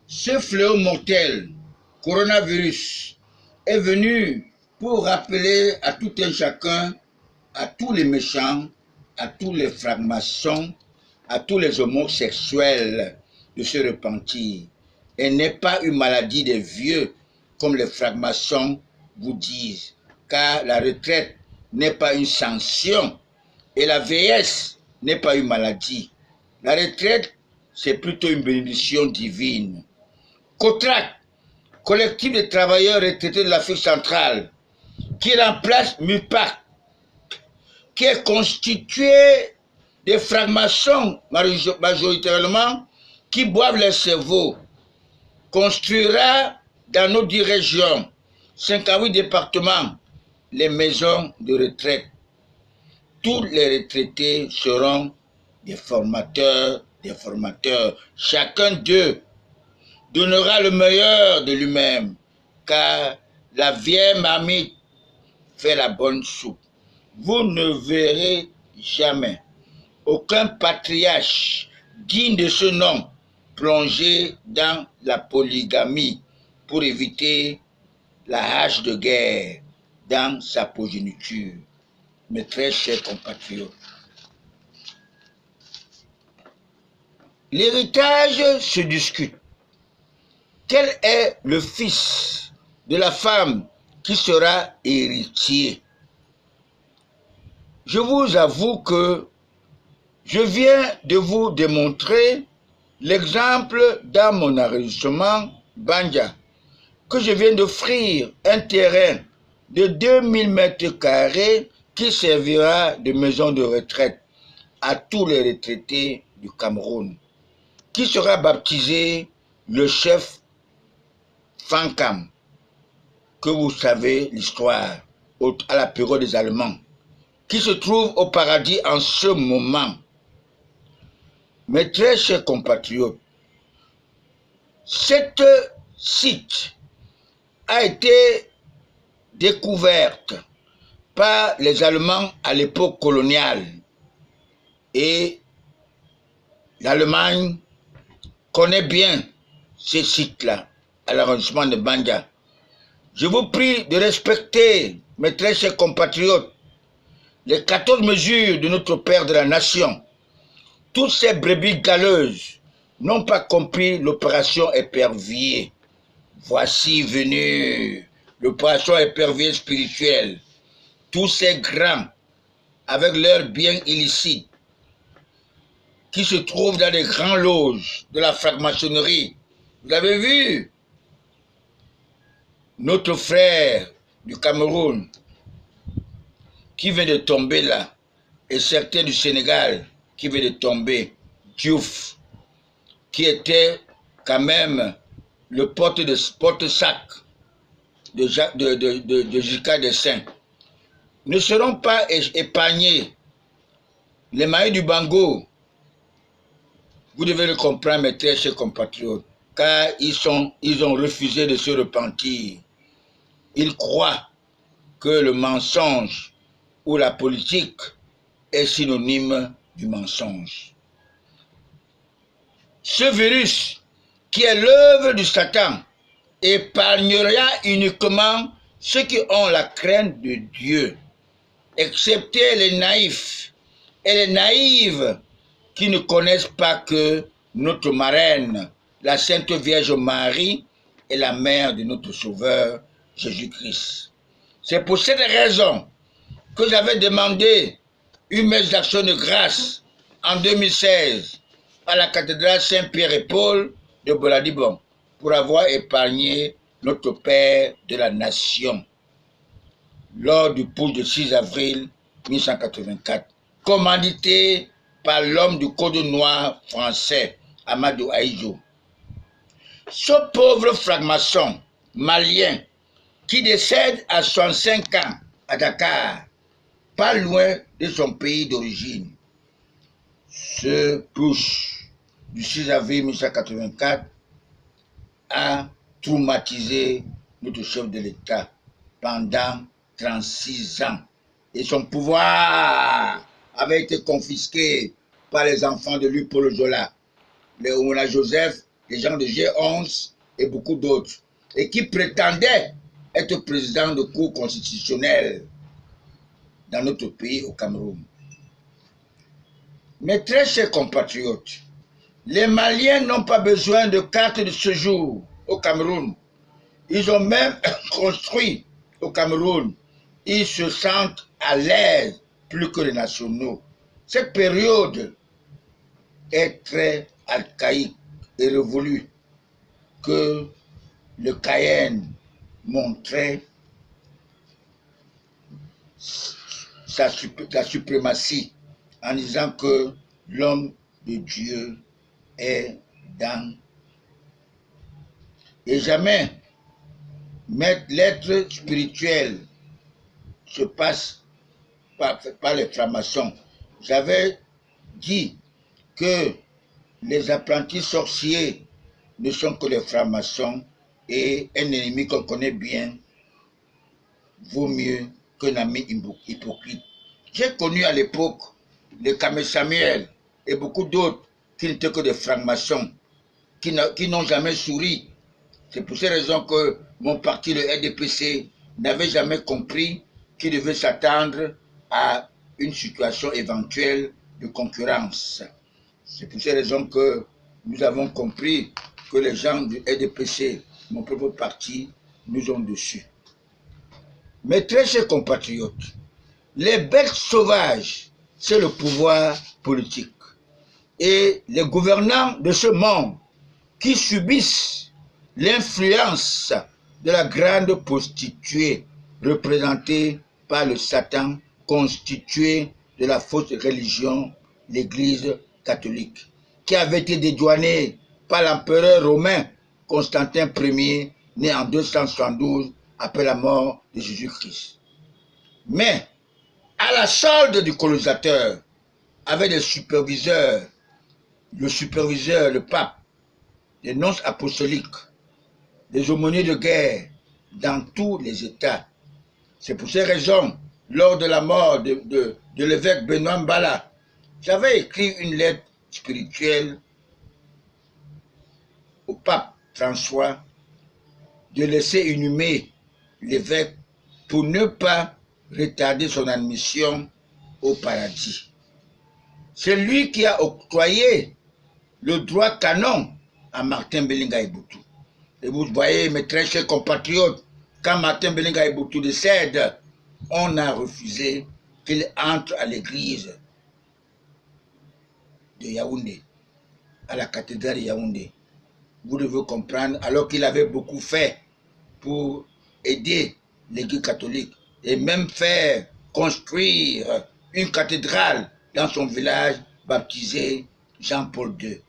Ce fléau mortel, coronavirus, est venu pour rappeler à tout un chacun, à tous les méchants, à tous les francs-maçons, à tous les homosexuels de se repentir. Elle n'est pas une maladie des vieux, comme les francs-maçons vous disent, car la retraite n'est pas une sanction et la vieillesse n'est pas une maladie. La retraite, c'est plutôt une bénédiction divine. COTRAC, collectif de travailleurs retraités de l'Afrique centrale, qui remplace MUPAC, qui est constitué des francs-maçons majoritairement qui boivent les cerveaux, construira dans nos 10 régions, 58 départements, les maisons de retraite. Tous les retraités seront des formateurs. Chacun d'eux donnera le meilleur de lui-même, car la vieille marmite fait la bonne soupe. Vous ne verrez jamais aucun patriarche digne de ce nom plongé dans la polygamie pour éviter la hache de guerre dans sa progéniture. Mes très chers compatriotes, l'héritage se discute. Quel est le fils de la femme qui sera héritier? Je vous avoue que je viens de vous démontrer l'exemple dans mon arrondissement Banja, que je viens d'offrir un terrain de 2000 m² qui servira de maison de retraite à tous les retraités du Cameroun, qui sera baptisé le chef Fankam, que vous savez l'histoire, à la période des Allemands, qui se trouve au paradis en ce moment. Mes très chers compatriotes, cette site a été découverte par les Allemands à l'époque coloniale et l'Allemagne connaît bien ces sites-là à l'arrondissement de Banja. Je vous prie de respecter, mes très chers compatriotes, les 14 mesures de notre Père de la Nation. Toutes ces brebis galeuses n'ont pas compris l'opération épervier. Voici venu l'opération épervier spirituelle. Tous ces grands, avec leurs biens illicites, qui se trouvent dans les grands loges de la franc-maçonnerie. Vous avez vu notre frère du Cameroun qui vient de tomber là, et certains du Sénégal qui vient de tomber, Diouf, qui était quand même le porte-sac de J.K. Dessin, ne seront pas épargnés. Les maillots du Bango, vous devez le comprendre, mes très chers compatriotes, car ils ont refusé de se repentir. Ils croient que le mensonge ou la politique est synonyme du mensonge. Ce virus, qui est l'œuvre du Satan, épargnera uniquement ceux qui ont la crainte de Dieu, excepté les naïfs et les naïves qui ne connaissent pas que notre marraine, la Sainte Vierge Marie, est la mère de notre Sauveur Jésus-Christ. C'est pour cette raison que j'avais demandé une messe d'action de grâce en 2016 à la cathédrale Saint-Pierre et Paul de Boladibon pour avoir épargné notre Père de la Nation lors du putsch de 6 avril 1984, commandité par l'homme du Code noir français, Amadou Ahidjo. Ce pauvre franc-maçon malien qui décède à 65 ans à Dakar, pas loin de son pays d'origine. Ce putsch du 6 avril 1984 a traumatisé notre chef de l'État pendant 36 ans. Et son pouvoir avait été confisqué par les enfants de lui, Paul Jola, les Oumona Joseph les gens de G11 et beaucoup d'autres, et qui prétendaient être président de cour constitutionnelle dans notre pays, au Cameroun. Mes très chers compatriotes, les Maliens n'ont pas besoin de carte de séjour au Cameroun. Ils ont même construit au Cameroun. Ils se sentent à l'aise plus que les nationaux. Cette période est très archaïque et révolue que le Cayenne montrait sa suprématie en disant que l'homme de Dieu est dans. Et jamais l'être spirituel se passe par les francs-maçons. J'avais dit que les apprentis sorciers ne sont que les francs-maçons et un ennemi qu'on connaît bien vaut mieux qu'un ami hypocrite. J'ai connu à l'époque les Kamé Samuel et beaucoup d'autres qui n'étaient que des francs-maçons, qui n'ont jamais souri. C'est pour ces raisons que mon parti, le RDPC, n'avait jamais compris qu'il devait s'attendre à une situation éventuelle de concurrence. C'est pour ces raisons que nous avons compris que les gens du RDPC, mon propre parti, nous ont dessus. Mes très chers compatriotes, les bêtes sauvages, c'est le pouvoir politique. Et les gouvernants de ce monde qui subissent l'influence de la grande prostituée représentée par le Satan constitué de la fausse religion, l'Église catholique, qui avait été dédouanée par l'empereur romain Constantin Ier, né en 272 après la mort de Jésus-Christ. Mais, à la solde du colonisateur, avec des superviseurs, le pape, des nonces apostoliques, des aumôniers de guerre dans tous les États. C'est pour ces raisons, lors de la mort de l'évêque Benoît Mbala, j'avais écrit une lettre spirituelle au pape François de laisser inhumer l'évêque pour ne pas retarder son admission au paradis. C'est lui qui a octroyé le droit canon à Martin Belinga Eboutou. Et vous voyez, mes très chers compatriotes, quand Martin Belinga Eboutou décède, on a refusé qu'il entre à l'église de Yaoundé, à la cathédrale de Yaoundé. Vous devez comprendre, alors qu'il avait beaucoup fait pour aider l'église catholique et même faire construire une cathédrale dans son village baptisé Jean-Paul II.